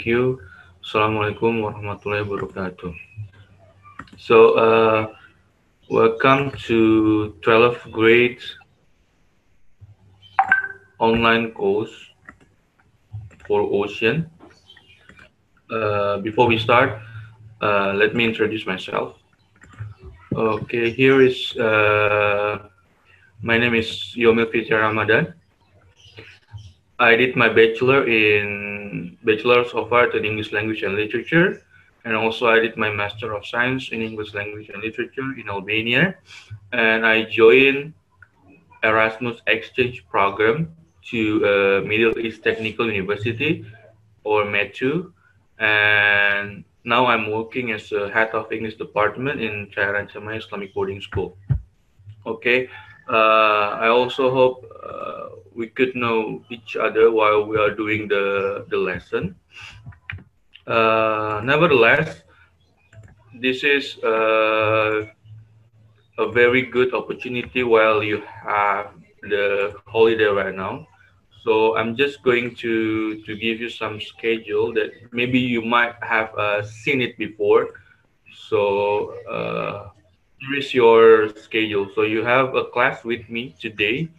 thank you. Assalamualaikum warahmatullahi wabarakatuh. So, welcome to 12th grade online course for Ocean. Before we start, let me introduce myself. Okay, here is my name is Yomil Fitri Ramadan. I did my Bachelor's of Art in English Language and Literature, and also I did my Master of Science in English Language and Literature in Albania, and I joined Erasmus exchange program to Middle East Technical University or METU, and now I'm working as a head of English department in Cairan Islamic Boarding School. Okay, I also hope we could know each other while we are doing the lesson. Nevertheless, this is a very good opportunity while you have the holiday right now. So I'm just going to give you some schedule that maybe you might have seen it before. So here is your schedule. So you have a class with me today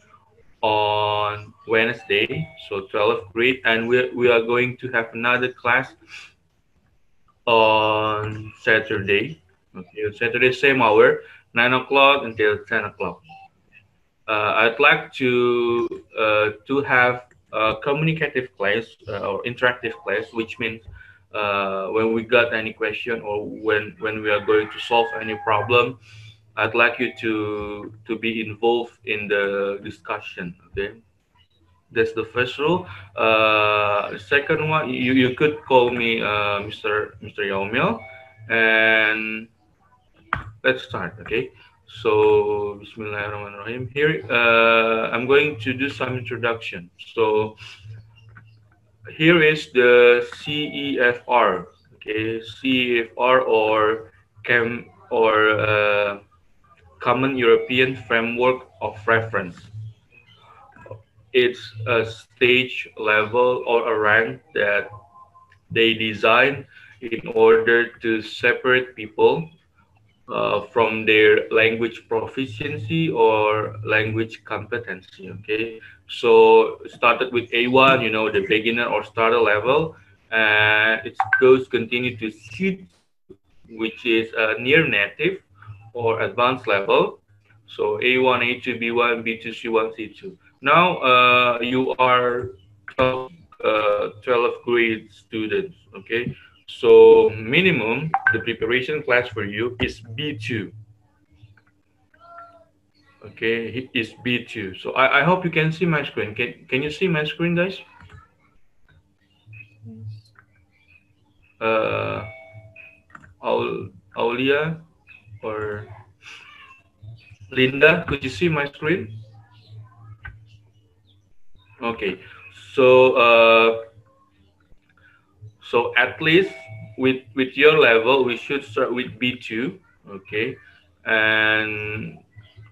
on Wednesday, so 12th grade, and we are going to have another class on Saturday. Okay, on Saturday same hour, 9 o'clock until 10 o'clock. I'd like to have a communicative class or interactive class, which means when we got any question or when we are going to solve any problem, I'd like you to be involved in the discussion. Okay, that's the first rule. The second one, you could call me Mr. Yaumil, and let's start. Okay. So, Bismillahirrahmanirrahim. Here, I'm going to do some introduction. So, here is the CEFR. Okay, CEFR or Common European Framework of Reference. It's a stage level or a rank that they design in order to separate people from their language proficiency or language competency. Okay, so it started with A1, the beginner or starter level, and it goes continue to C2, which is near native or advanced level. So A1, A2, B1, B2, C1, C2. Now you are 12 grade students. Okay, so minimum the preparation class for you is B2. Okay, it is B2. So I hope you can see my screen. Can you see my screen, guys? Uh, Aulia or Linda, could you see my screen? Okay, so so at least with your level, we should start with B2. Okay, and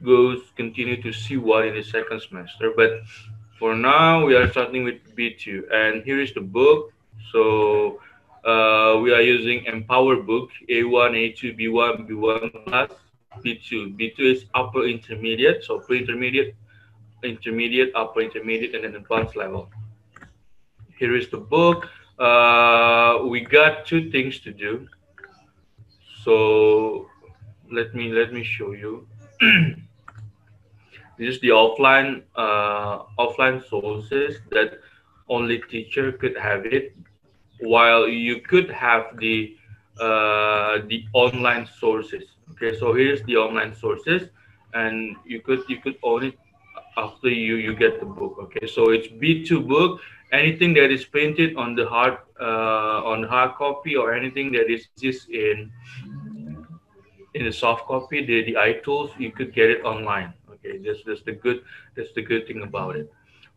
goes continue to C1 in the second semester. But for now, we are starting with B2, and here is the book. So we are using Empower book A1, A2, B1, B1 plus B2. B2 is upper intermediate, so pre-intermediate, intermediate, upper intermediate, and then advanced level. Here is the book. We got two things to do. So let me show you. This is the offline sources that only teacher could have it, while you could have the online sources. Okay, so here's the online sources, and you could own it after you get the book. Okay, so it's B2 book. Anything that is printed on hard copy or anything that is just in the soft copy, the iTools, you could get it online. Okay, that's the good thing about it.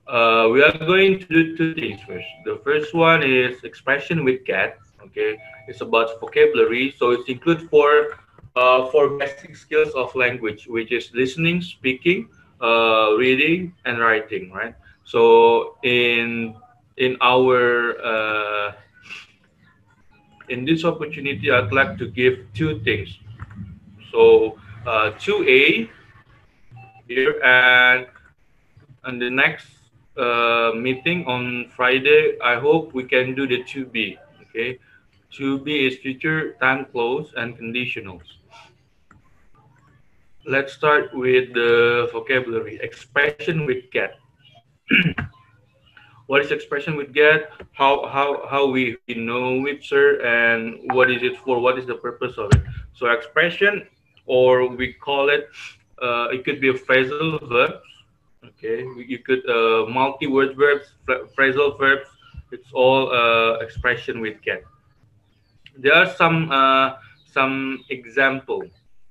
We are going to do two things first. The first one is expression with cat. Okay, it's about vocabulary, so it's include for basic skills of language, which is listening, speaking, reading, and writing. Right. So in our in this opportunity, I'd like to give two things. So 2A here, and the next meeting on Friday, I hope we can do the 2B. Okay, 2B is future time close and conditionals. Let's start with the vocabulary. Expression with get. What is expression with get? How we know it, sir, and what is it for? What is the purpose of it? So expression, or we call it, it could be a phrasal verbs. Okay, you could multi-word verbs, phrasal verbs. It's all expression with get. There are some example.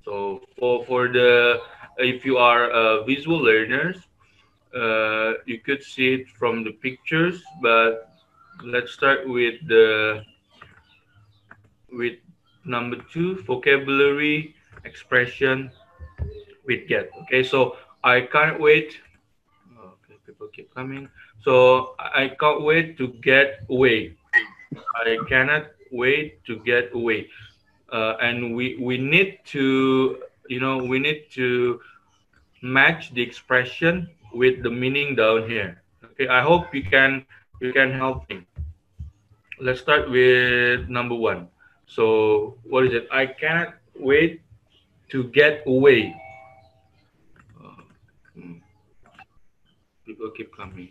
So for the if you are visual learners, you could see it from the pictures, but let's start with number two, vocabulary expression with get. Okay, so I can't wait. Okay, people keep coming. So I can't wait to get away. I cannot wait to get away. And we need to, we need to match the expression with the meaning down here. Okay, I hope you can help me. Let's start with number one. So what is it? I cannot wait to get away. Uh, hmm, People keep coming.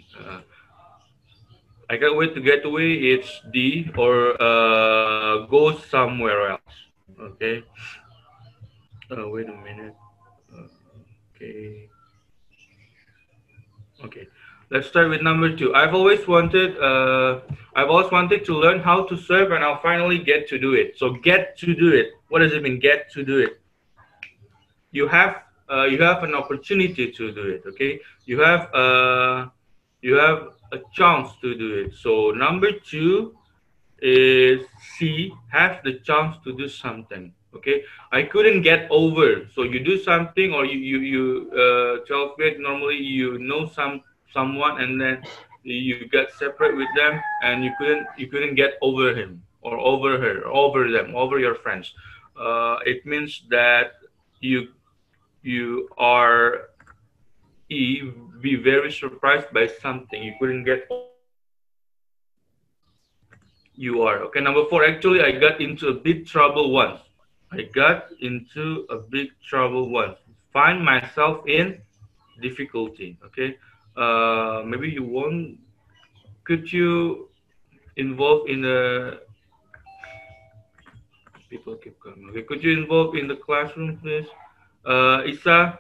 I can't wait to get away. It's D, or go somewhere else. Okay. Wait a minute. Uh, okay. Okay, let's start with number two. I've always wanted to learn how to surf, and I'll finally get to do it. So get to do it. What does it mean? Get to do it. You have an opportunity to do it. Okay, you have a chance to do it. So number two is C, have the chance to do something. Okay, I couldn't get over. So you do something, or you 12th grade, normally you know someone, and then you get separate with them, and you couldn't get over him or over her or over them, over your friends. It means that you you are be very surprised by something you couldn't get over. You are. Okay, number four. Actually, I got into a big trouble once. I got into a big trouble once. Find myself in difficulty. Okay. Maybe you won't. Could you involve in the people keep coming? Okay. Could you involve in the classroom, please? Isa,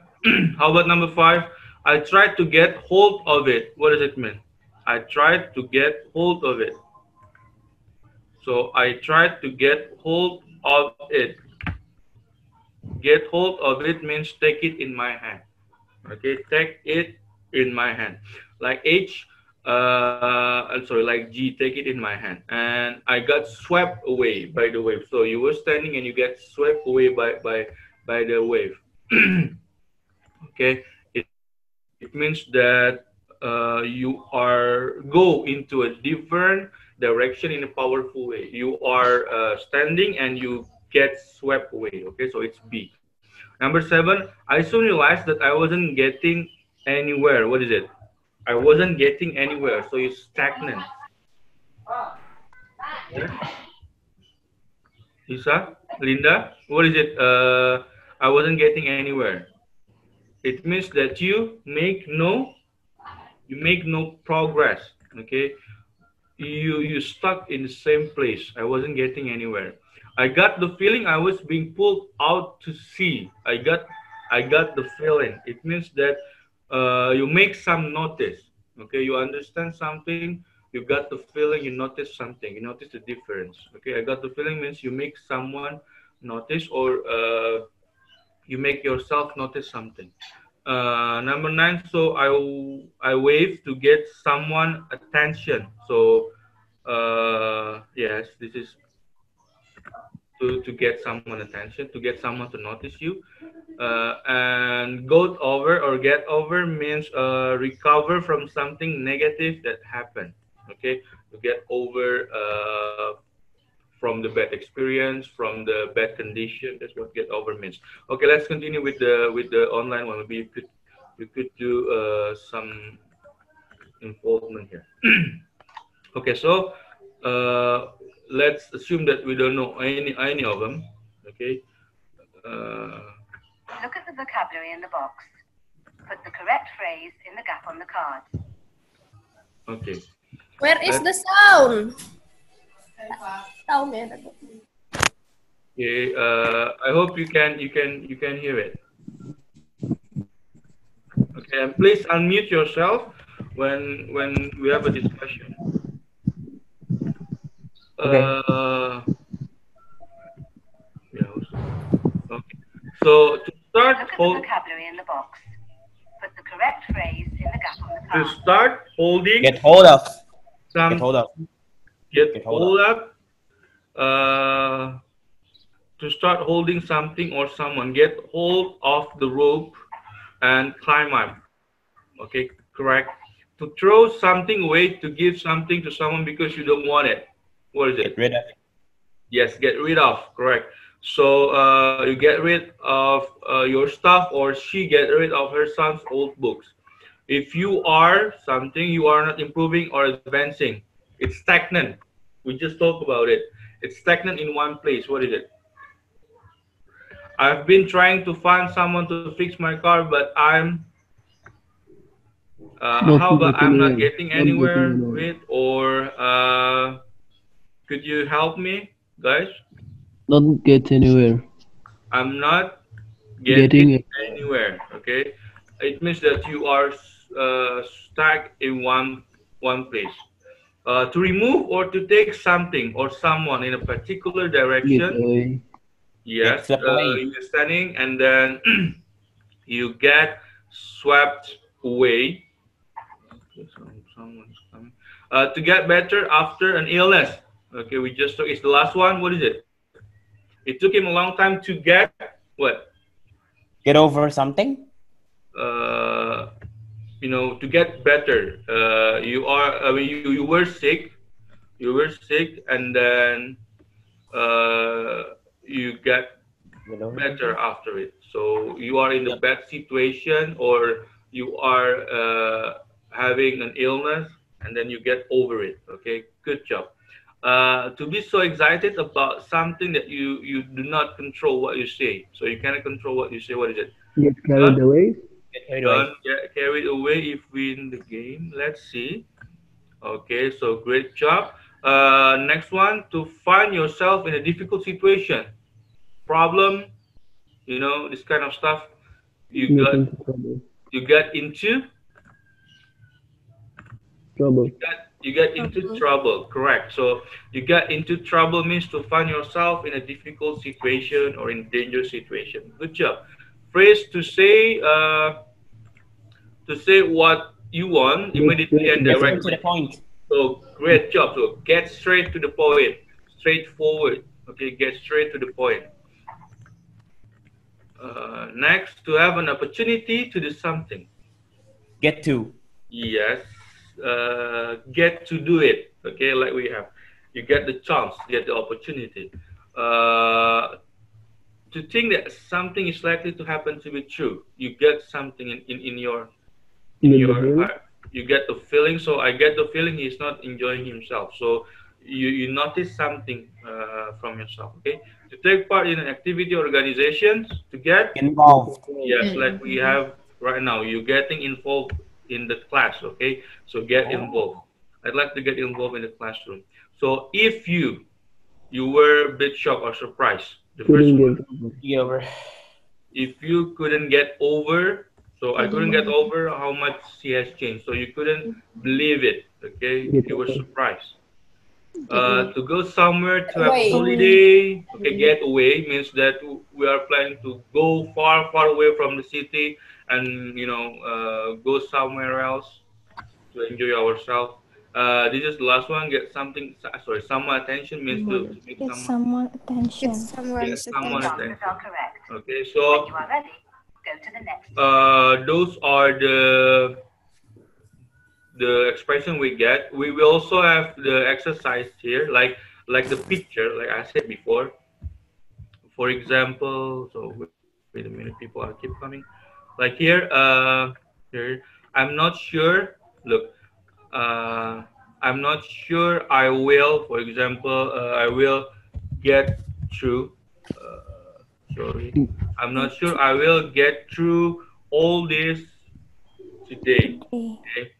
how about number five? I tried to get hold of it. What does it mean? I tried to get hold of it. So I tried to get hold of it. Get hold of it means take it in my hand. Okay, take it in my hand. Like H, I'm sorry, like G, take it in my hand. And I got swept away by the wave. So you were standing and you get swept away by the wave. Okay, it means that you are go into a different direction in a powerful way. You are standing and you get swept away. Okay, so it's B. Number seven, I soon realized that I wasn't getting anywhere. What is it? I wasn't getting anywhere, so it's stagnant. Yeah. Lisa, Linda, what is it? I wasn't getting anywhere. It means that you make no progress. Okay, you stuck in the same place. I wasn't getting anywhere. I got the feeling I was being pulled out to sea. I got the feeling. It means that you make some notice. Okay, you understand something. You got the feeling. You notice something. You notice the difference. Okay, I got the feeling means you make someone notice, or you make yourself notice something. Number nine, so I wave to get someone attention. So yes, this is to get someone attention, to get someone to notice you. And go over or get over means recover from something negative that happened. Okay, to get over from the bad experience, from the bad condition. That's what get over means. Okay, let's continue with the online one. Maybe you could do some involvement here. Okay, so uh, let's assume that we don't know any of them. Okay. Uh, Look at the vocabulary in the box. Put the correct phrase in the gap on the card. okay. Where is the sound? Sound ya. Okay. I hope you can hear it. Okay, and please unmute yourself when we have a discussion. Okay. Yeah. Okay. So to start, Look at the vocabulary in the box. Put the correct phrase in the gap on the to card. start holding. Get hold of. Some. Get hold of. Get hold up. To start holding something or someone, get hold of the rope and climb up. Okay, correct. To throw something away, to give something to someone because you don't want it. What is it? Get rid of. Yes, get rid of. Correct. So you get rid of your stuff, or she get rid of her son's old books. If you are something, you are not improving or advancing. It's stagnant. We just talked about it. It's stagnant in one place. What is it? I've been trying to find someone to fix my car, but how about I'm not getting anywhere with, or could you help me, guys? Not get anywhere. I'm not Getting getting anywhere. Okay, it means that you are stuck in one place. To remove or to take something or someone in a particular get direction. away. Yes, Get swept away. you're standing and then you get swept away. Someone's coming. To get better after an illness. Okay, we just took. It's the last one. What is it? It took him a long time to get what? Get over something. Uh, to get better. You are. I mean, you were sick. You were sick, and then you get better after it. So you are in the Yep. bad situation, or you are having an illness, and then you get over it. Okay, good job. To be so excited about something that you do not control what you say. So you cannot control what you say. What is it? Get carried Don't away. Get carried don't away. get carried away if win the game. Let's see. Okay, so great job. Next one, to find yourself in a difficult situation, problem, this kind of stuff. You Get got into trouble. you get into Trouble. you get into trouble. Correct. So you get into trouble means to find yourself in a difficult situation or in dangerous situation. Good job. Phrase to say what you want immediately and Get straight to the directly. point. So great job. So get straight to the point, straightforward. Okay, get straight to the point. Next, to have an opportunity to do something. Get to. Yes, get to do it. Okay, like we have, you get the chance, get the opportunity. To think that something is likely to happen to be true. You get something in your heart. You get the feeling. So I get the feeling he's not enjoying himself. So you notice something from yourself. Okay, to take part in an activity or organizations, to get Involved. yes, like we have right now. You're getting involved in the class. Okay, so get involved. I'd like to get involved in the classroom. So if you were a bit shocked or surprised, the first Couldn't one, get over. Get over. if you couldn't get over, so I couldn't get over how much he has changed. So you couldn't believe it. Okay, Get you were away. surprised. To go somewhere to have a Away. holiday. Okay, get away means that we are planning to go far, far away from the city and go somewhere else to enjoy ourselves. This is the last one. Get something. Sorry, someone attention means to make Get someone someone attention. It's someone's someone The attention. answers attention. are correct. Okay, When so you are ready, go to the next. those are the expression we get. We will also have the exercise here, like like the picture, like I said before. For example, so wait a minute, people are keep coming. Like here, here, I'm not sure. Look, uh, I'm not sure I will. For example, I will get through. Sorry, I'm not sure I will get through all this today. Okay. Okay.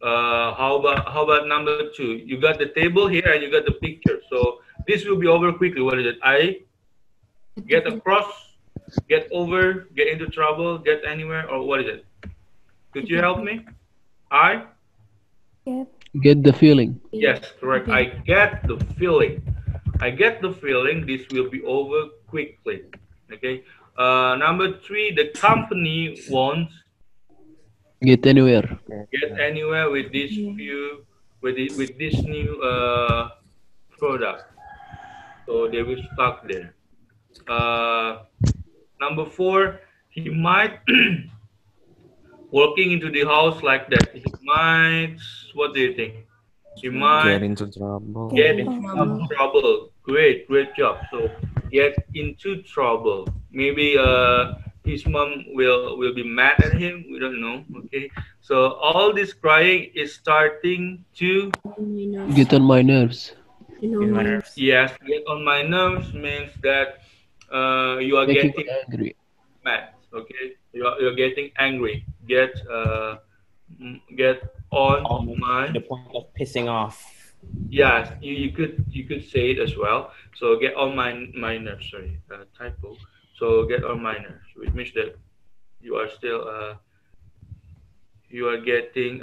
How about number two? You got the table here and you got the picture. So this will be over quickly. What is it? I get across, get over, get into trouble, get anywhere, or what is it? Could you help me? I Get. Get the feeling. Yes, correct. I get the feeling. I get the feeling this will be over quickly. Okay. Number three, the company won't Get anywhere. get anywhere with this few with this new product, so they will stuck there. Uh, Number four, he might walking into the house like that. He might. What do you think? He Get might into trouble. Get get into into trouble. trouble. Great job. So get into trouble. Maybe his mom will be mad at him. We don't know. Okay. So all this crying is starting to Get on my nerves. In my nerves. yes, get on my nerves means that you are Making me getting angry. mad. Okay, you're getting angry. Get on Almost to my the point of pissing off. yes. You could say it as well. So get on my nerves. Sorry, typo. So get on my nerves, which means that you are still you are getting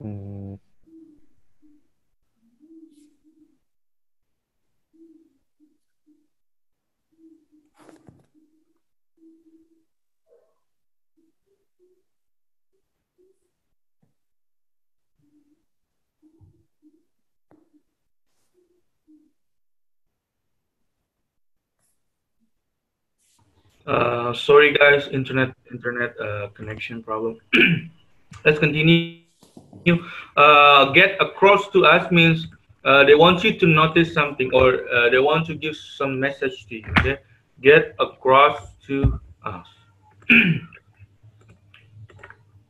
Mm, sorry guys, internet connection problem. Let's continue. Get across to us means they want you to notice something, or they want to give some message to you. Okay, get across to us.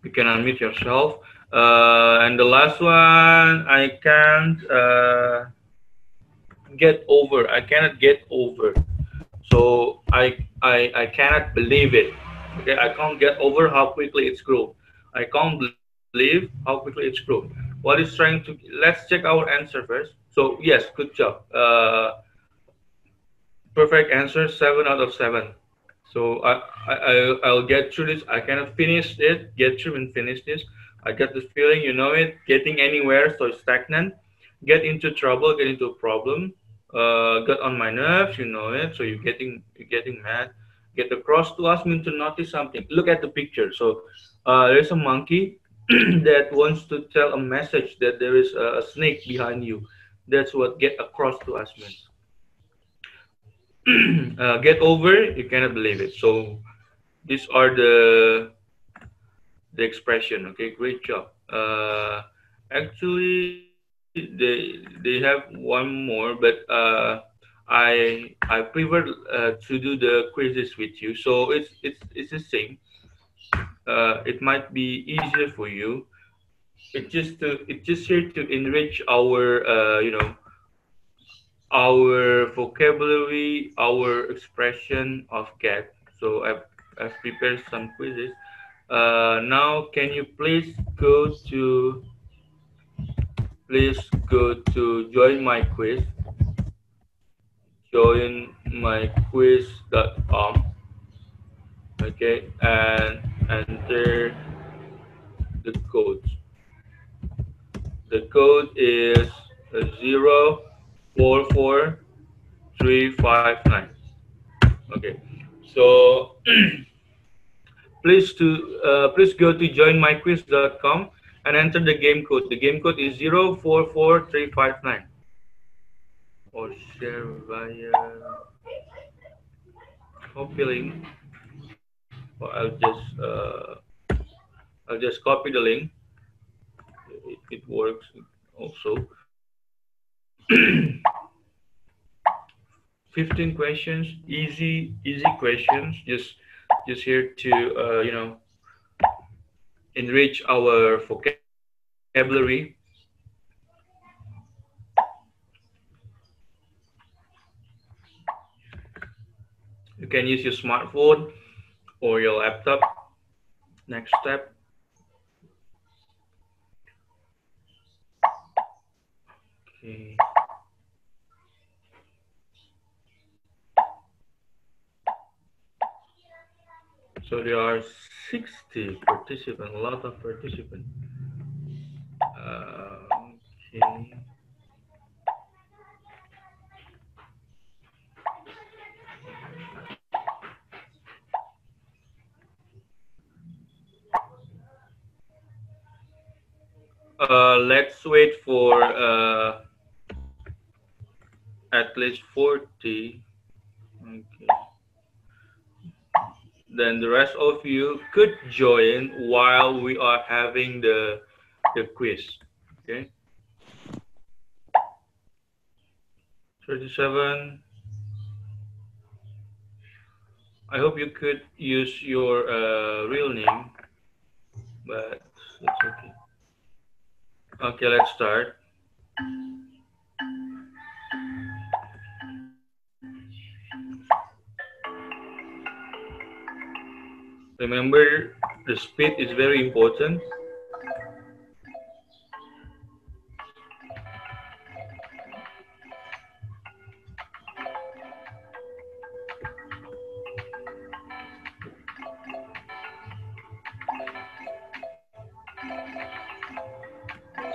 You can unmute yourself. And the last one, I can't get over. I cannot get over. So I cannot believe it. Okay, I can't get over how quickly it's grown. I can't believe how quickly it's grown. What is trying to? Let's check our answer first. So yes, good job. Perfect answer, 7 out of 7. So I'll get through this. I cannot finish it. Get through and finish this. I get this feeling, you know it. Getting anywhere, so stagnant. Get into trouble. Get into a problem. Get on my nerves, you know it. So you're getting mad. Get across to us mean to notice something. Look at the picture. So there's a monkey that wants to tell a message that there is a snake behind you. That's what get across to us means. Get over, you cannot believe it. So these are the expression. Okay, great job. Actually, they have one more, but I prefer to do the quizzes with you. So it's the same. It might be easier for you. It's just here to enrich our our vocabulary, our expression of get. So I've prepared some quizzes. Now, can you please go to join my quiz, joinmyquiz.com, okay, and enter the code. code is 044359. Okay, so please go to joinmyquiz.com and enter the game code. The game code is 044359. Or share via copy link. Or I'll just copy the link. It works also. 15 questions, easy questions. Just here to enrich our vocabulary. You can use your smartphone or your laptop. Next step. Okay. So there are 60 participants, a lot of participants. Okay. Let's wait for at least 40. Okay. Then the rest of you could join while we are having the quiz. Okay. 37. I hope you could use your real name, but it's okay. Okay, let's start. Remember, the speed is very important.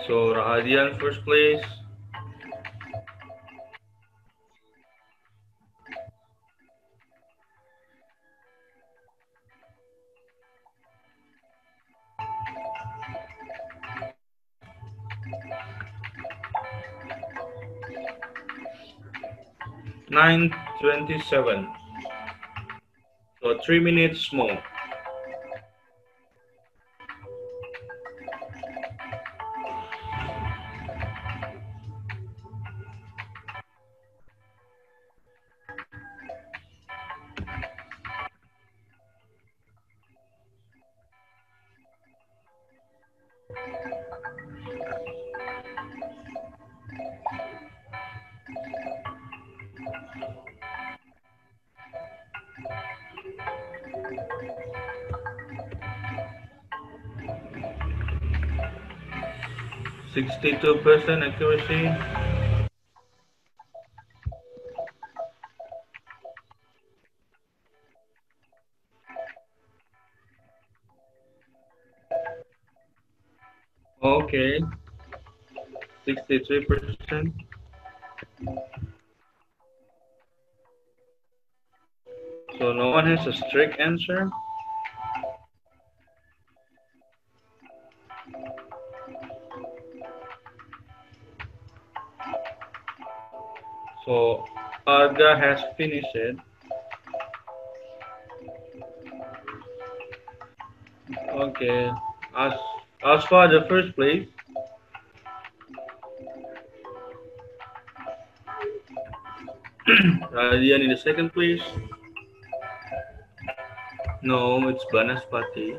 So Rahadian first place. Nine 27. So 3 minutes more. %62 accuracy. Okay, 63%. So no one has a strict answer. So Arga has finished it. Okay, as as for the first place, Radian in the second place. No, it's Banaspati.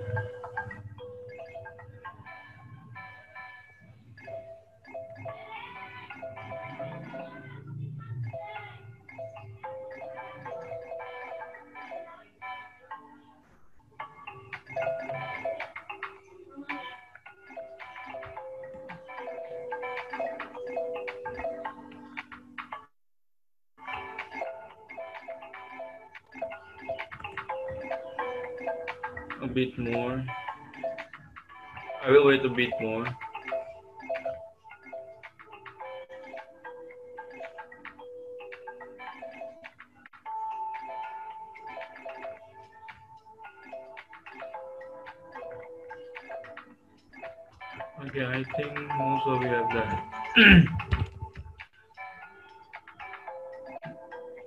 A bit more. I will wait a bit more. Okay, I think most of you have done.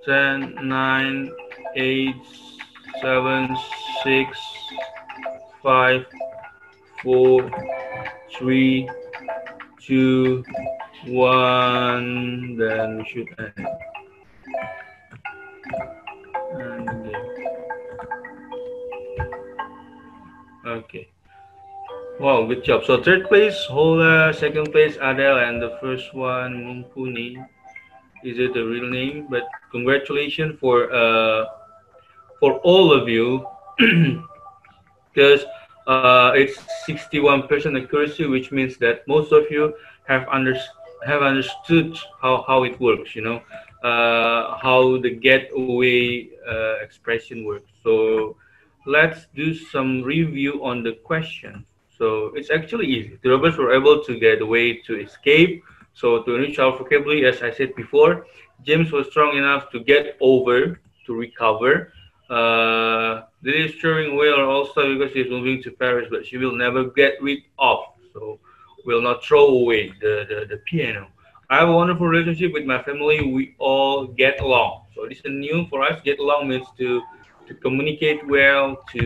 10, 9, 8, 7, 6, 5, 4, 3, 2, 1. Then we should end it. And again. Okay. Wow, good job. So third place, Hola. Second place, Adele. And the first one, Mumpuni. Is it the real name? But congratulations for all of you, because it's 61% accuracy, which means that most of you have have understood how it works. You know, how the getaway expression works. So let's do some review on the question. So it's actually easy. The robots were able to get away to escape. So to enrich our vocabulary, as I said before, James was strong enough to get over to recover. The steering wheel also because she's moving to Paris, but she will never get rid of. So will not throw away the piano. I have a wonderful relationship with my family. We all get along. So this is new for us. Get along means to communicate well, to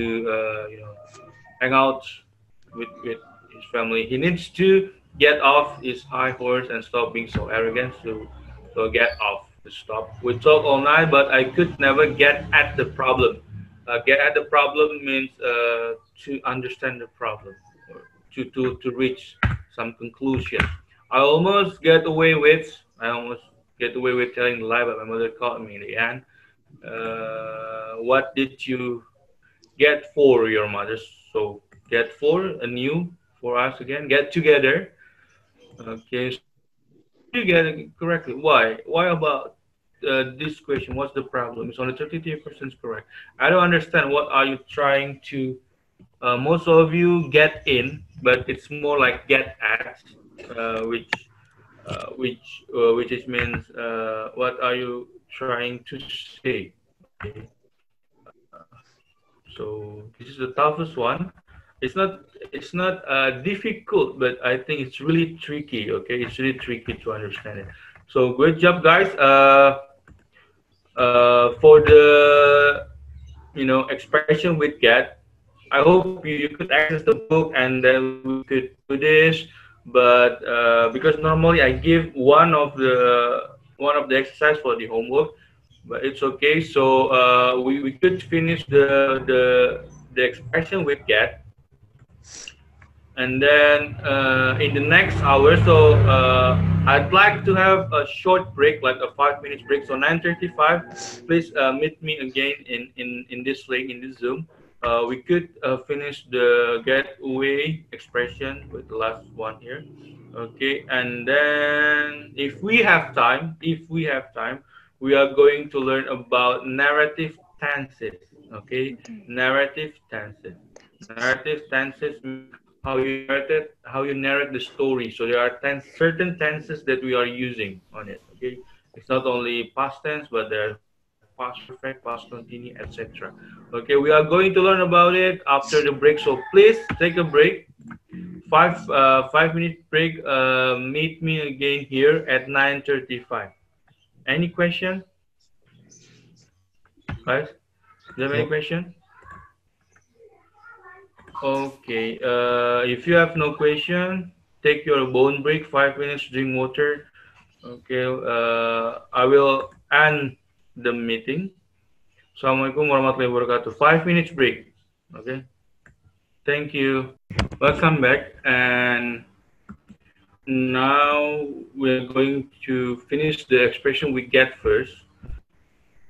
hang out with his family. He needs to get off his high horse and stop being so arrogant. So get off the stop. We talk all night, but I could never get at the problem. Get at the problem means to understand the problem, or to reach some conclusion. I almost get away with telling the lie, but my mother caught me in the end. What did you get for your mother? So get for a new for us again. Get together. Okay, so most of you get it correctly. Why? Why about this question? What's the problem? It's only 33% correct. I don't understand. What are you trying to? Most of you get in, but it's more like get at, which is means what are you trying to say? Okay. So this is the toughest one. It's not difficult, but I think it's really tricky. Okay, it's really tricky to understand it. So great job, guys. For the expression with get, I hope you could access the book and then we could do this. But because normally I give one of the exercise for the homework, but it's okay. So we could finish the expression with get, and then in the next hour. So I'd like to have a short break, like a 5 minutes break. So 9:35, please meet me again in this link in this Zoom. We could finish the getaway expression with the last one here. Okay, and then if we have time, we are going to learn about narrative tenses. Okay, narrative tenses. Narrative tenses means how you narrate the story. So there are certain tenses that we are using on it. Okay, it's not only past tense, but there's past perfect, past continue, etc. Okay, we are going to learn about it after the break. So please take a break. 5 minute break. Meet me again here at 9:35. Any question, guys? Do you have any question? Okay, if you have no question, take your bone break, 5 minutes, drink water. Okay, I will end the meeting. Assalamualaikum warahmatullahi wabarakatuh. 5 minutes break. Okay, thank you. Welcome back. And now we're going to finish the expression we get first.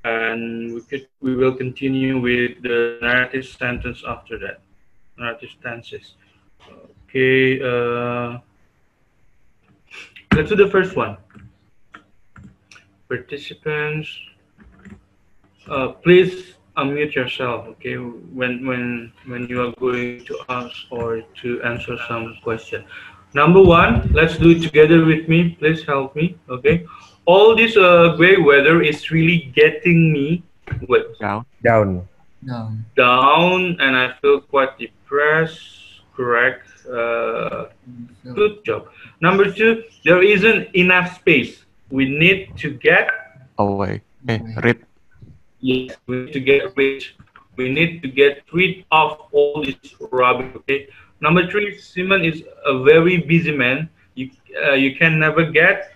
And we will continue with the narrative sentence after that. Narrative tenses. Okay, let's do the first one. Participants, please unmute yourself. Okay, when you are going to ask or to answer some question. Number one, let's do it together with me. Please help me. Okay, all this great weather is really getting me what? Down. Down, and I feel quite depressed. Correct. Good job. Number two, there isn't enough space. We need to get Away. Read. yes. We need to get rid. We need to get rid of all this rubbish. Okay. Number three, Simon is a very busy man. You can never get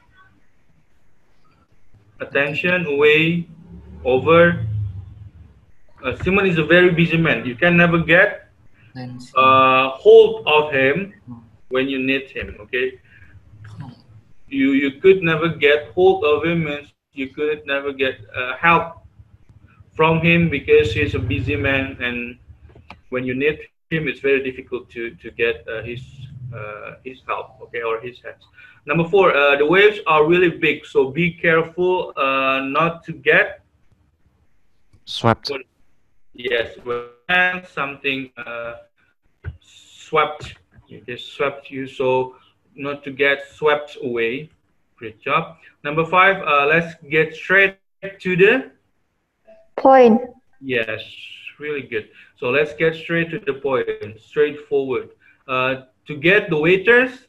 attention away over. Simon is a very busy man. You can never get hold of him when you need him. Okay. You could never get hold of him means you could never get help from him because he's a busy man, and when you need him it's very difficult to get his help, okay, or his hands. Number four, the waves are really big, so be careful not to get Swept. yes, when your hands something swept, okay, swept you, so not to get swept away. Great job. Number five, let's get straight to the Point. yes, really good. So let's get straight to the point, straightforward. To get the waiters,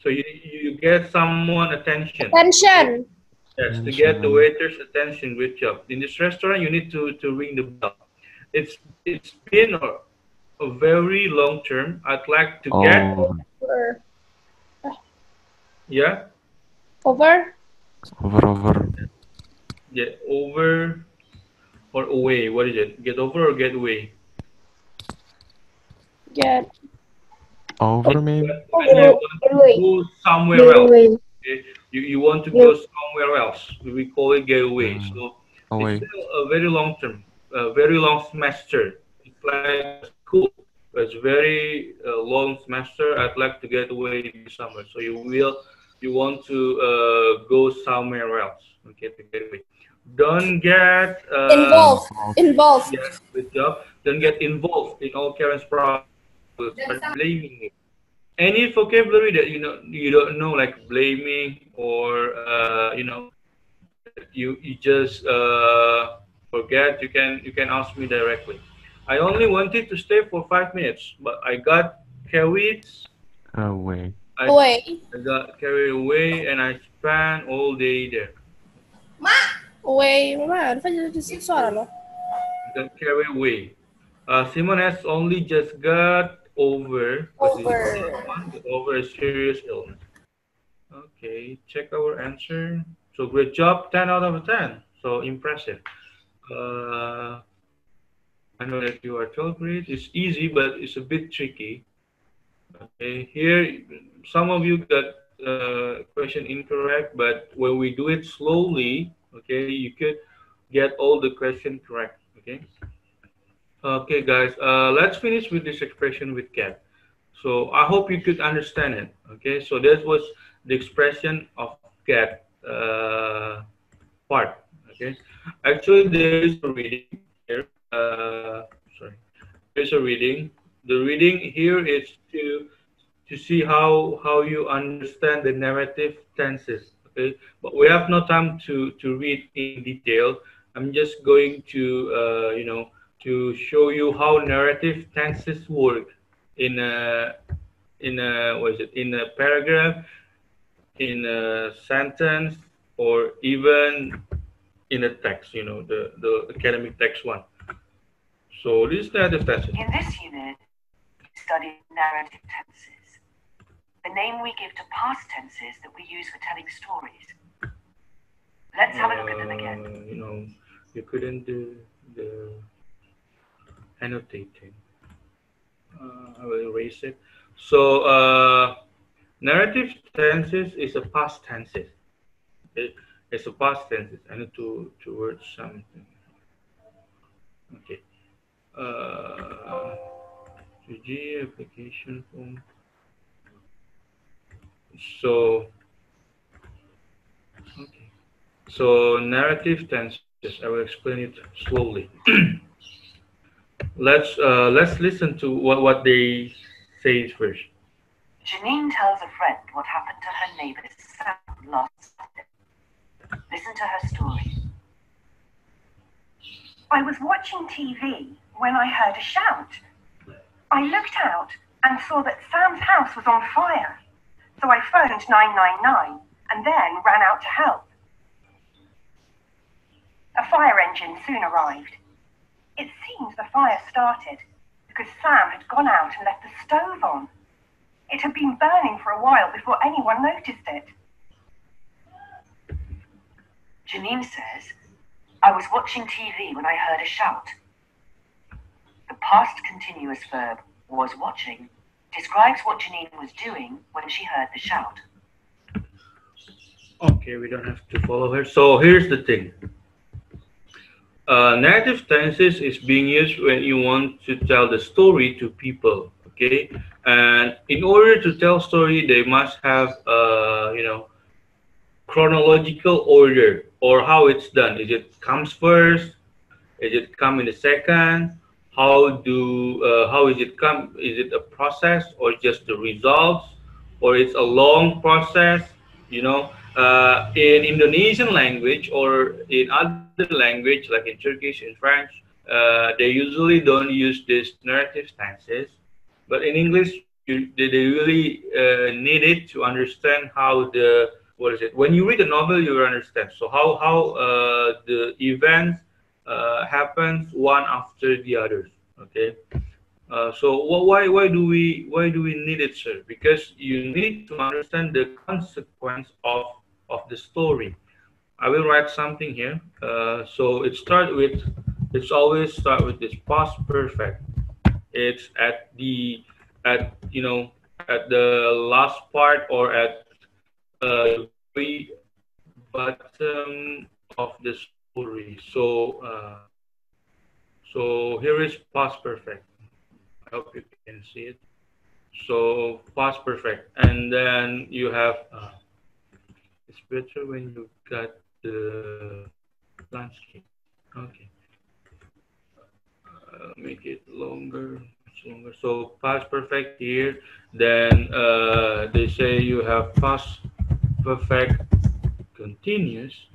so you get someone attention. Attention. Yes, to get the waiter's attention. Good job. In this restaurant, you need to ring the bell. It's been a very long term. I'd like to get Over. yeah. Over. Over. Get over or away. What is it? Get over or get away? Get. Over, maybe. When you want to go somewhere else. Okay? You want to go somewhere else. We call it get away. So Away. it's still a very long term, a very long semester. It's like a school. It's very long semester. I'd like to get away in the summer. So you want to go somewhere else. Okay, to get away. Don't get Involved. yes, good job. Don't get involved in all Karen's problems. Start blaming you. Any vocabulary that you don't know, like blaming or you just forget, you can ask me directly. I only wanted to stay for 5 minutes, but I got carried Away. Away. I got carried away and I spent all day there. Away. Mama, ada suara loh. Got carried away. Simon has only just got over a serious illness. Okay, check our answer. So great job, 10 out of 10. So impressive. I know that you are 12 grade. It's easy, but it's a bit tricky. Okay, here some of you got question incorrect, but when we do it slowly, okay, you could get all the question correct. Okay. Okay, guys. Let's finish with this expression with cat. So I hope you could understand it. Okay. So that was the expression of cat part. Okay. Actually, there is a reading here. Sorry. There's a reading. The reading here is to see how you understand the narrative tenses. Okay, but we have no time to read in detail. I'm just going to to show you how narrative tenses work in a what is it, in a paragraph, in a sentence, or even in a text. The academic text one. So this is narrative tenses. In this unit, we study narrative tenses, the name we give to past tenses that we use for telling stories. Let's have a look at them again. You couldn't do the annotating. I will erase it. So narrative tenses is a past tenses. It's a past tenses. I need to word something. Okay. G application form. So okay. So narrative tenses. I will explain it slowly. Let's listen to what they say first. Janine tells a friend what happened to her neighbor's son last Saturday. Listen to her story. I was watching TV when I heard a shout. I looked out and saw that Sam's house was on fire. So I phoned 999 and then ran out to help. A fire engine soon arrived. It seems the fire started because Sam had gone out and left the stove on. It had been burning for a while before anyone noticed it. Janine says, I was watching TV when I heard a shout. The past continuous verb, was watching, describes what Janine was doing when she heard the shout. Okay, we don't have to follow her. So here's the thing. Narrative tenses is being used when you want to tell the story to people, okay? And in order to tell story, they must have, chronological order or how it's done. Is it comes first? Is it come in the second? How is it come? Is it a process or just the results, or it's a long process? In Indonesian language or in other language like in Turkish and French, they usually don't use this narrative tenses, but in English they really need it to understand how when you read a novel you understand so how the events happens one after the others. Okay. So why do we need it, sir? Because you need to understand the consequence of the story. I will write something here. So it's always start with this past perfect. It's at the last part or at the very bottom of the story. So here is past perfect. I hope you can see it. So past perfect, and then you have. It's better when you got the landscape. Okay. Make it longer, much longer. So past perfect here. Then they say you have past perfect continuous,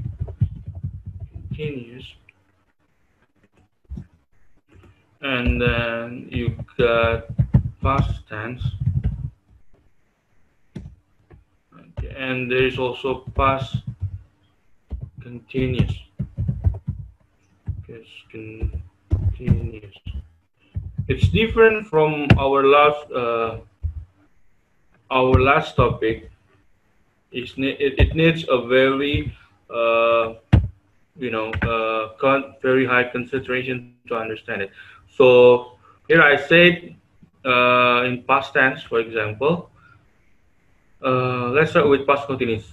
and then you got past tense. Okay. And there is also past continuous. Yes, continuous. It's different from our last topic. It needs a very very high concentration to understand it. So here I said in past tense, for example. Let's start with past continuous.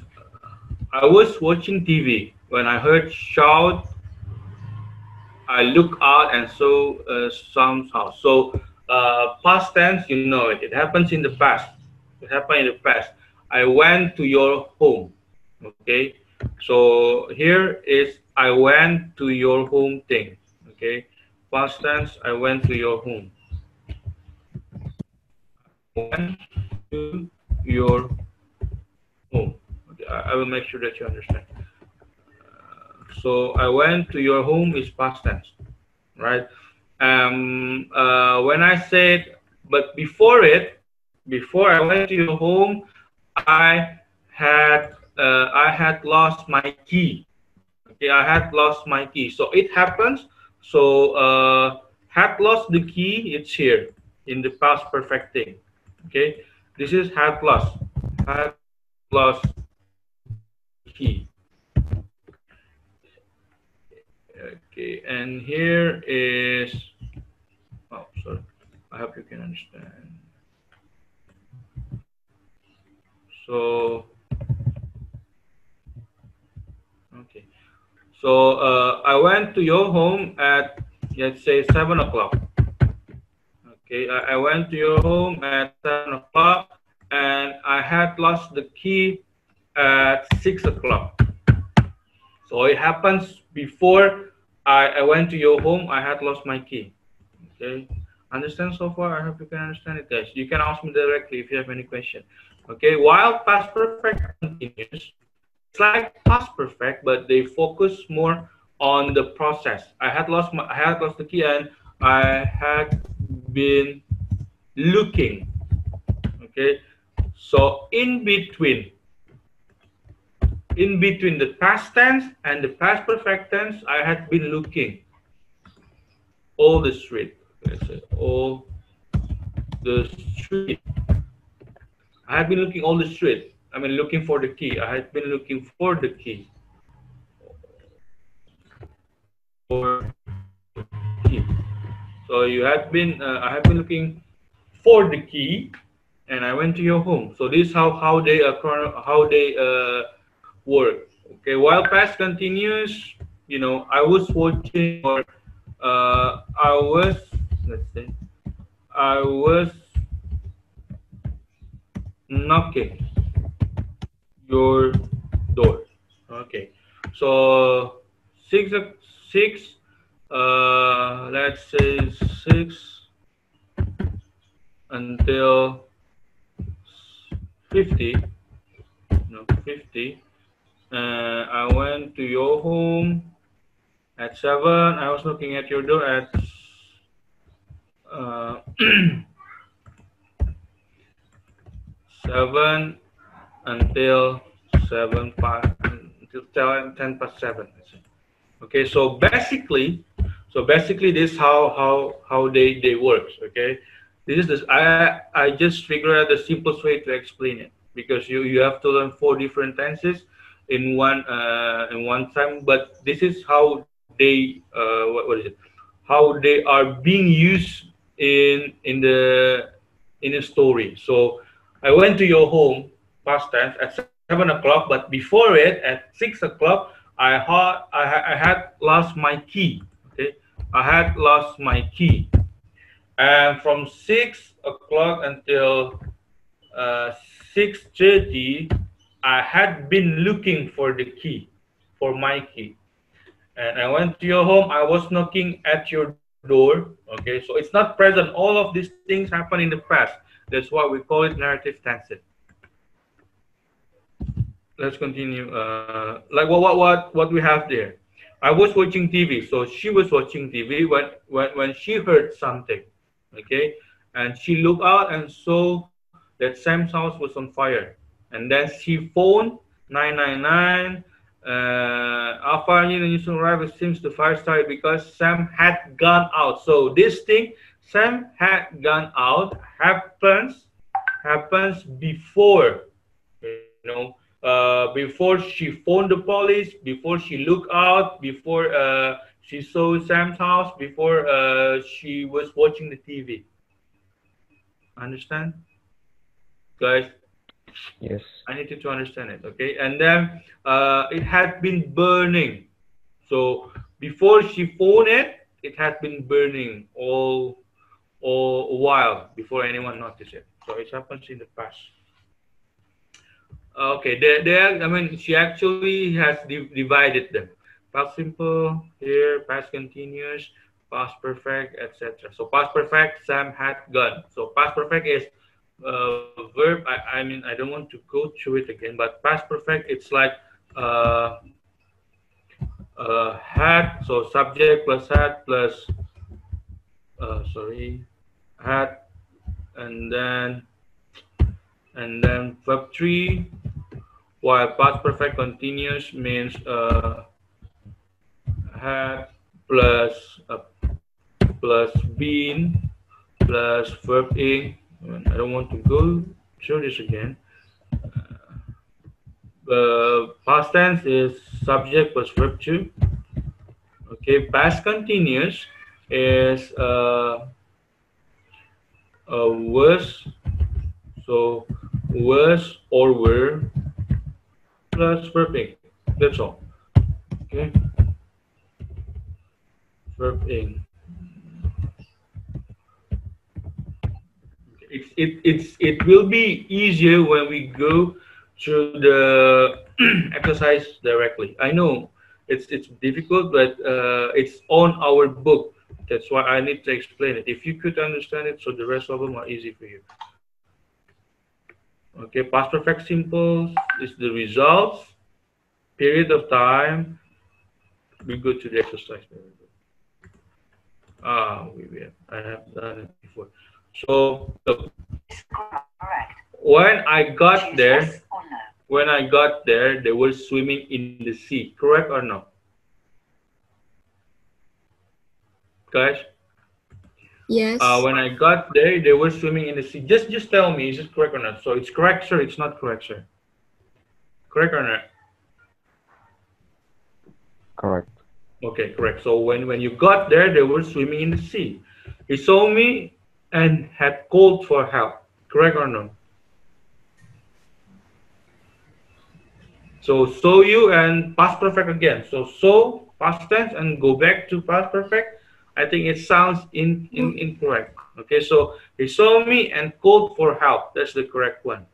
I was watching TV when I heard shout. I look out and saw some house. So past tense, you know it. It happens in the past. It happened in the past. I went to your home. Okay. So here is I went to your home thing. Okay. Past tense, I went to your home. Went to your home. Okay. I will make sure that you understand. So I went to your home is past tense, right? When I said, but before I went to your home, I had lost my key. Okay, I had lost my key. So it happens. So had lost the key. It's here in the past perfect thing. Okay, this is had lost key. Okay, and here is, oh, sorry, I hope you can understand. So, okay, so I went to your home at, let's say, 7 o'clock. Okay, I went to your home at 7 o'clock, and I had lost the key at 6 o'clock. So it happens before I went to your home, I had lost my key. Okay, understand so far? I hope you can understand it, guys. You can ask me directly if you have any question. Okay, while past perfect continues, it's like past perfect, but they focus more on the process. I had lost the key, and I had been looking Okay, so in between the past tense and the past perfect tense, I had been looking all the street. Let's say all the street. I had been looking all the street. I mean, looking for the key. I had been looking for the key. For key. So you had been. I have been looking for the key, and I went to your home. So this is how they work. Okay. While past continues, I was watching or I was, let's say, I was knocking your door. Okay. So six six let's say 6 until 50. No, 50. I went to your home at 7. I was looking at your door at uh, 7 until 10 past 7. Okay, so basically this how they works. Okay, this is this I just figured out the simplest way to explain it, because you have to learn 4 different tenses in one time, but this is how they what is it, how they are being used in a story. So I went to your home, past tense, at 7 o'clock, but before it, at 6 o'clock, I had lost my key. Okay, I had lost my key, and from 6 o'clock until 6:30, I had been looking for the key, for my key, and I went to your home. I was knocking at your door. Okay, so it's not present. All of these things happen in the past. That's why we call it narrative tenses. Let's continue. Like what we have there. I was watching TV, so she was watching TV when she heard something. Okay, and she looked out and saw that Sam's house was on fire, and then she phoned 999. Alpha Union news arrived. It seems the fire started because Sam had gone out. So this thing, Sam had gone out, happens before, before she phoned the police, before she looked out, before she saw Sam's house, before she was watching the TV. Understand, guys? Yes. I need you to understand it, okay? And then it had been burning. So before she phoned it, it had been burning all a while before anyone noticed it. So it happens in the past. Okay, I mean, she actually has divided them. Past simple here, past continuous, past perfect, etc. So past perfect, Sam had gone. So past perfect is verb. I mean, I don't want to go through it again, but past perfect, it's like uh, had. So subject plus had plus sorry, had, and then verb 3. While past perfect continuous means had plus plus been plus verb ing. I don't want to go through this again. Past tense is subject plus verb 2. Okay, past continuous is was. So was or were plus verb ing. That's all. Okay, verb ing. It will be easier when we go through the exercise directly. I know it's difficult, but it's on our book. That's why I need to explain it. If you could understand it, so the rest of them are easy for you. Okay, past perfect simple is the results, period of time. We go to the exercise. I have done it before. So look. Correct. When I got Choose there, yes or no. when I got there, they were swimming in the sea. Correct or no, guys? Yes. When I got there, they were swimming in the sea. Just tell me, is it correct or not? So it's correct, sir. It's not correct, sir. Correct or not? Correct. Okay, correct. So when you got there, they were swimming in the sea. He saw me and had called for help. Correct or no? So saw you and past perfect again. So saw past tense and go back to past perfect. I think it sounds incorrect. Okay, so he saw me and called for help. That's the correct one.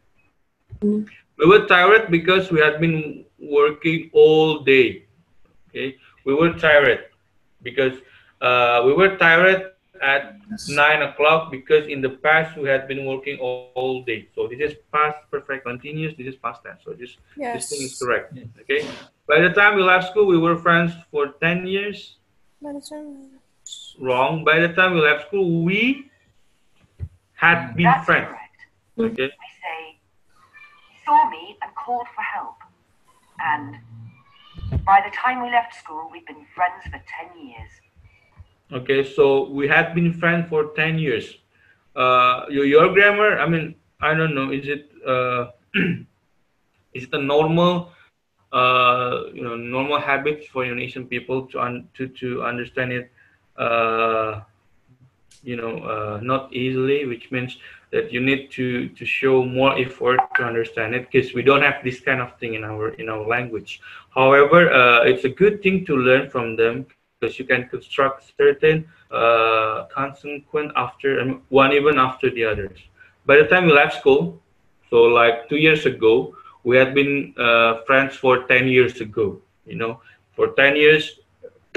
We were tired because we had been working all day. Okay, we were tired because we were tired at 9 o'clock because in the past we had been working all day. So this is past perfect continuous. This is past tense. So this thing is Yes. correct. Okay. By the time we left school, we were friends for 10 years. By the time. Wrong. By the time we left school, we had been That's friends. correct. Okay. We say, he saw me and called for help. And by the time we left school, we'd been friends for 10 years. Okay. So we had been friends for 10 years. Your grammar. I mean, I don't know. Is it is it a normal normal habits for Indonesian people to understand it not easily, which means that you need to show more effort to understand it because we don't have this kind of thing in our language. However, it's a good thing to learn from them because you can construct certain consequent after, I mean, one even after the others. By the time we left school, so like 2 years ago, we had been friends for 10 years ago. For 10 years,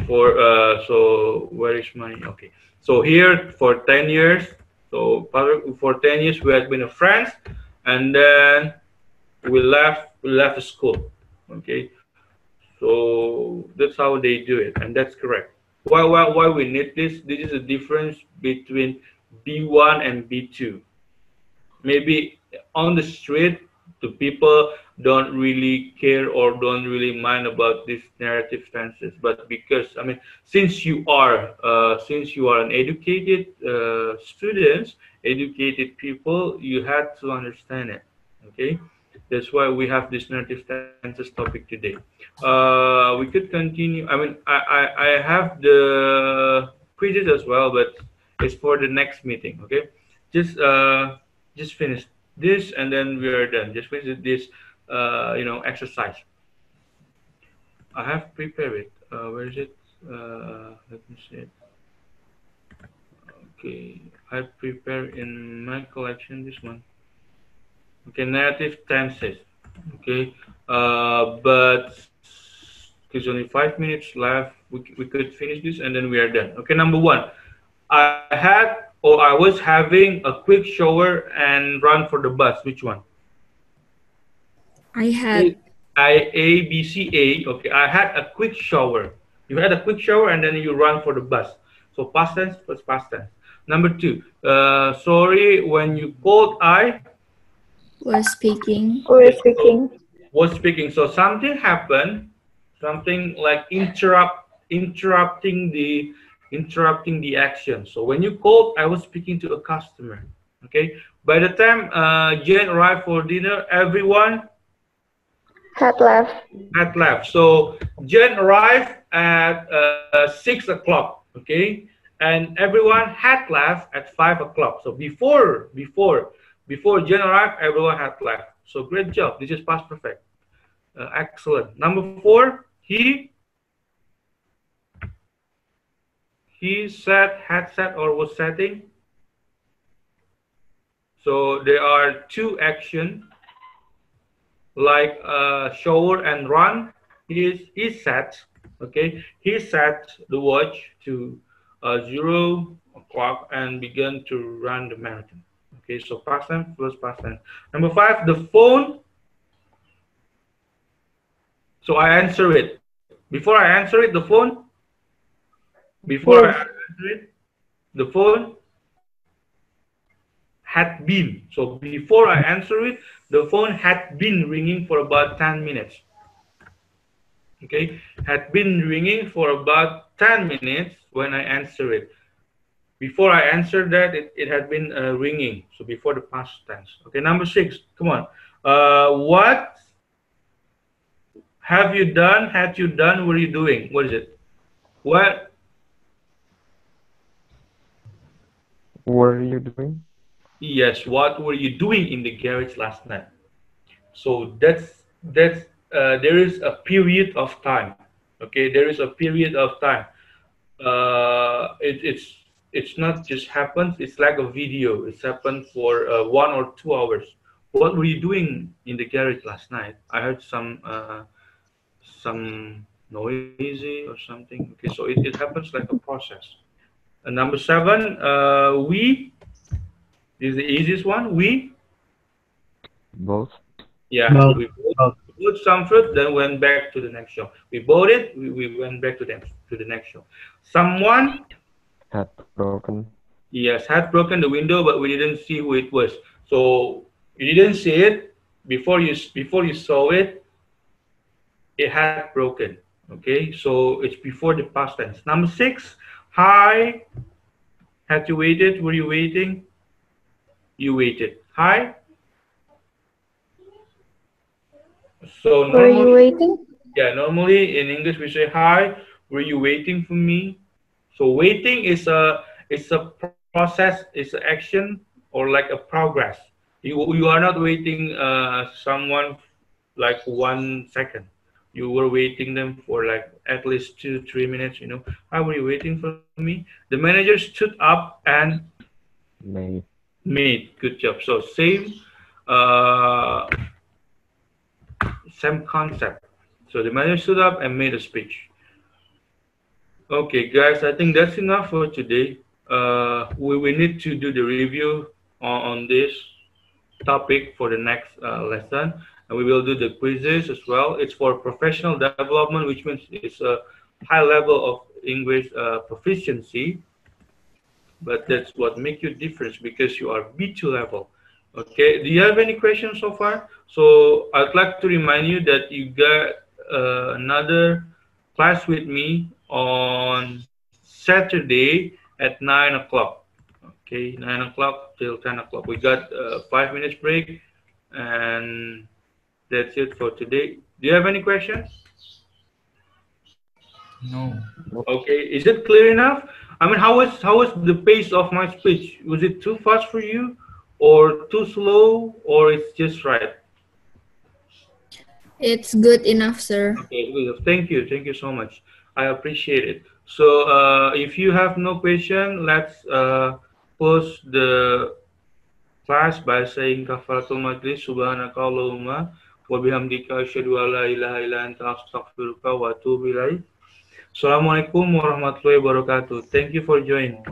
so where is my okay? So here for 10 years, so for 10 years we had been a friends, and then we left the school. Okay, so that's how they do it, and that's correct. Why we need this? This is a difference between B1 and B2. Maybe on the street the people don't really care or don't really mind about these narrative stances, but because, I mean, since you are an educated students, educated people, you had to understand it. Okay, that's why we have this narrative stances topic today. We could continue. I mean, I have the quizzes as well, but it's for the next meeting. Okay, just uh just finish this and then we are done. Just finish this exercise. I have prepared it. Where is it? Let me see it. Okay, I prepare in my collection this one. Okay, narrative tenses. Okay, but there's only 5 minutes left. We could finish this and then we are done. Okay, number one, I was having a quick shower and run for the bus. Which one? I had. A, B, C, A. Okay, I had a quick shower. You had a quick shower and then you run for the bus. So past tense plus past tense. Number two, sorry, when you called, I Was speaking. We're speaking. was speaking. So something happened, something like interrupting the action. So when you called, I was speaking to a customer. Okay. By the time Jane arrived for dinner, everyone Had left. had left. So Jen arrived at 6 o'clock. Okay, and everyone had left at 5 o'clock. So before Jen arrived, everyone had left. So great job. This is past perfect. Excellent. Number four, he had set or was setting. So there are two actions like shower and run. He set, okay, he set the watch to 0 o'clock and began to run the marathon. Okay, so past tense plus past tense. Number five, the phone. So I answer it. Before I answer it, the phone. Before I answer it, the phone had been. So before I answer it, the phone had been ringing for about 10 minutes. Okay, had been ringing for about 10 minutes when I answer it. Before I answered that, it had been ringing. So before the past tense. Okay, number 6. Come on. What have you done? Had you done? Were you doing? What is it? What What are you doing? Yes, what were you doing in the garage last night? So that's there is a period of time. Okay, there is a period of time. It's not just happens. It's like a video. It's happened for 1 or 2 hours. What were you doing in the garage last night? I heard some noisy or something. Okay, so it happens like a process. Number 7, we is the easiest one. We Both. Yeah, we bought some fruit, then went back to the next show. We bought it, we went back to the next show. Someone, Had broken. yes, had broken the window, but we didn't see who it was. So you didn't see it before you saw it. It had broken. Okay, so it's before the past tense. Number 6, hi. Had you waited? Were you waiting? You waited. Hi. So Were you normally, waiting? yeah, normally in English we say hi. Were you waiting for me? So waiting is a process, it's an action or like a progress. You are not waiting someone like 1 second. You were waiting them for like at least 2-3 minutes. Why were you waiting for me? The manager stood up and Made. made. Good job. So uh, same concept. So the manager stood up and made a speech. Okay, guys, I think that's enough for today. We need to do the review on this topic for the next lesson, and we will do the quizzes as well. It's for professional development, which means it's a high level of English proficiency, but that's what make you difference because you are B2 level. Okay, do you have any questions so far? So I'd like to remind you that you got another class with me on Saturday at 9 o'clock. Okay, 9 o'clock till 10 o'clock. We got 5 minutes break, and that's it for today. Do you have any questions? No. Okay, is it clear enough? I mean, how was the pace of my speech? Was it too fast for you, or too slow, or it's just right? It's good enough, sir. Okay, good. Thank you so much. I appreciate it. So, if you have no question, let's close the class by saying kafaratul majlis subhanakallahumma wa bihamdika asyhadu an la ilaha illa anta astaghfiruka wa atubu ilaik. Assalamualaikum warahmatullahi wabarakatuh. Thank you for joining.